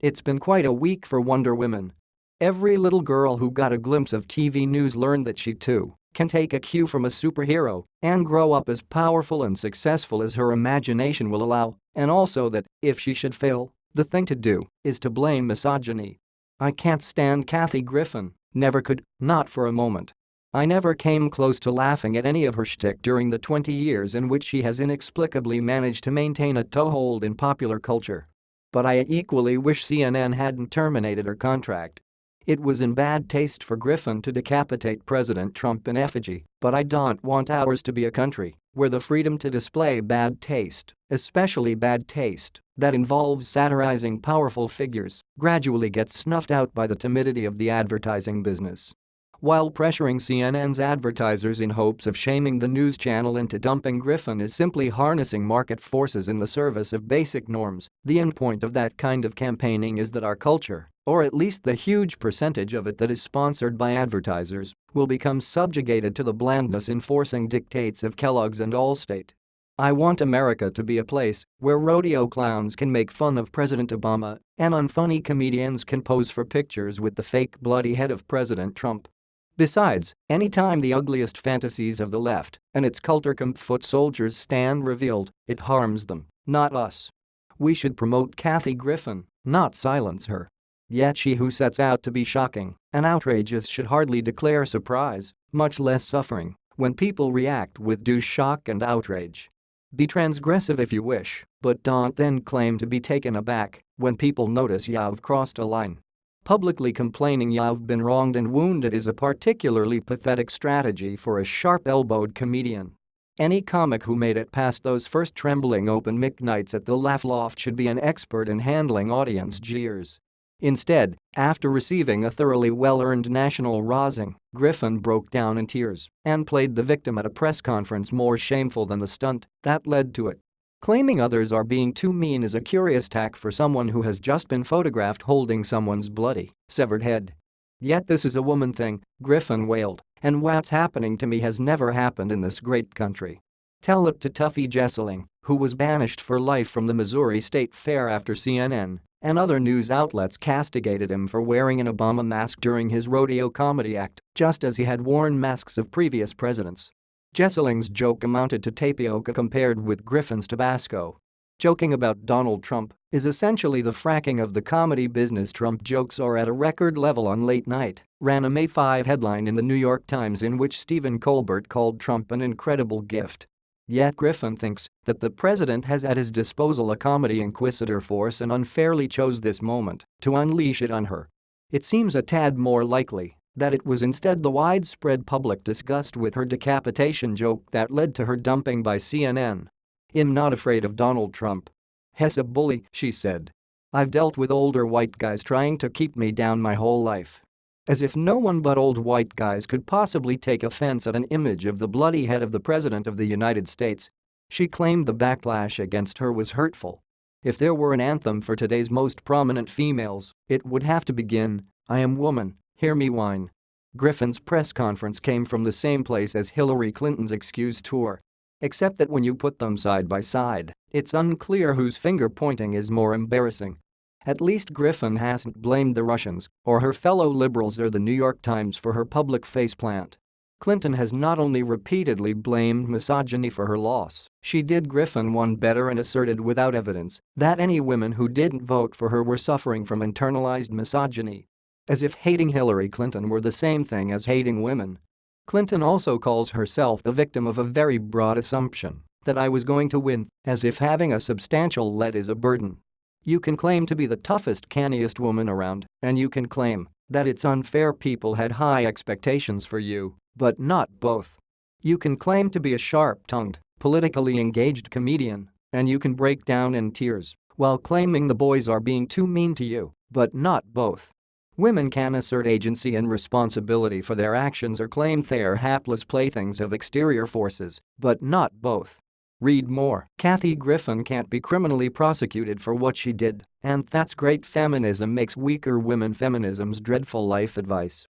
It's been quite a week for Wonder Woman. Every little girl who got a glimpse of TV news learned that she too can take a cue from a superhero and grow up as powerful and successful as her imagination will allow, and also that, if she should fail, the thing to do is to blame misogyny. I can't stand Kathy Griffin, never could, not for a moment. I never came close to laughing at any of her shtick during the 20 years in which she has inexplicably managed to maintain a toehold in popular culture. But I equally wish CNN hadn't terminated her contract. It was in bad taste for Griffin to decapitate President Trump in effigy, but I don't want ours to be a country where the freedom to display bad taste, especially bad taste that involves satirizing powerful figures, gradually gets snuffed out by the timidity of the advertising business. While pressuring CNN's advertisers in hopes of shaming the news channel into dumping Griffin is simply harnessing market forces in the service of basic norms, the end point of that kind of campaigning is that our culture, or at least the huge percentage of it that is sponsored by advertisers, will become subjugated to the blandness enforcing dictates of Kellogg's and Allstate. I want America to be a place where rodeo clowns can make fun of President Obama and unfunny comedians can pose for pictures with the fake bloody head of President Trump. Besides, anytime the ugliest fantasies of the left and its culture-camp foot soldiers stand revealed, it harms them, not us. We should promote Kathy Griffin, not silence her. Yet she who sets out to be shocking and outrageous should hardly declare surprise, much less suffering, when people react with due shock and outrage. Be transgressive if you wish, but don't then claim to be taken aback when people notice you've crossed a line. Publicly complaining you've been wronged and wounded is a particularly pathetic strategy for a sharp-elbowed comedian. Any comic who made it past those first trembling open mic nights at the Laugh Loft should be an expert in handling audience jeers. Instead, after receiving a thoroughly well-earned national rousing, Griffin broke down in tears and played the victim at a press conference more shameful than the stunt that led to it. Claiming others are being too mean is a curious tack for someone who has just been photographed holding someone's bloody, severed head. Yet this is a woman thing, Griffin wailed, and what's happening to me has never happened in this great country. Tell it to Tuffy Jesseling, who was banished for life from the Missouri State Fair after CNN and other news outlets castigated him for wearing an Obama mask during his rodeo comedy act, just as he had worn masks of previous presidents. Jesseling's joke amounted to tapioca compared with Griffin's Tabasco. Joking about Donald Trump is essentially the fracking of the comedy business. Trump jokes are at a record level on late night, ran a May 5 headline in the New York Times in which Stephen Colbert called Trump an incredible gift. Yet Griffin thinks that the president has at his disposal a comedy inquisitor force and unfairly chose this moment to unleash it on her. It seems a tad more likely that it was instead the widespread public disgust with her decapitation joke that led to her dumping by CNN. "I'm not afraid of Donald Trump. He's a bully," she said. "I've dealt with older white guys trying to keep me down my whole life." As if no one but old white guys could possibly take offense at an image of the bloody head of the President of the United States. She claimed the backlash against her was hurtful. If there were an anthem for today's most prominent females, it would have to begin, "I am woman, hear me whine." Griffin's press conference came from the same place as Hillary Clinton's excuse tour. Except that when you put them side by side, it's unclear whose finger pointing is more embarrassing. At least Griffin hasn't blamed the Russians or her fellow liberals or the New York Times for her public faceplant. Clinton has not only repeatedly blamed misogyny for her loss, she did Griffin one better and asserted without evidence that any women who didn't vote for her were suffering from internalized misogyny. As if hating Hillary Clinton were the same thing as hating women. Clinton also calls herself the victim of a very broad assumption that I was going to win, as if having a substantial lead is a burden. You can claim to be the toughest, canniest woman around, and you can claim that it's unfair people had high expectations for you, but not both. You can claim to be a sharp-tongued, politically engaged comedian, and you can break down in tears while claiming the boys are being too mean to you, but not both. Women can assert agency and responsibility for their actions or claim they're hapless playthings of exterior forces, but not both. Read more. Kathy Griffin can't be criminally prosecuted for what she did, and that's great. Feminism makes weaker women feminism's dreadful life advice.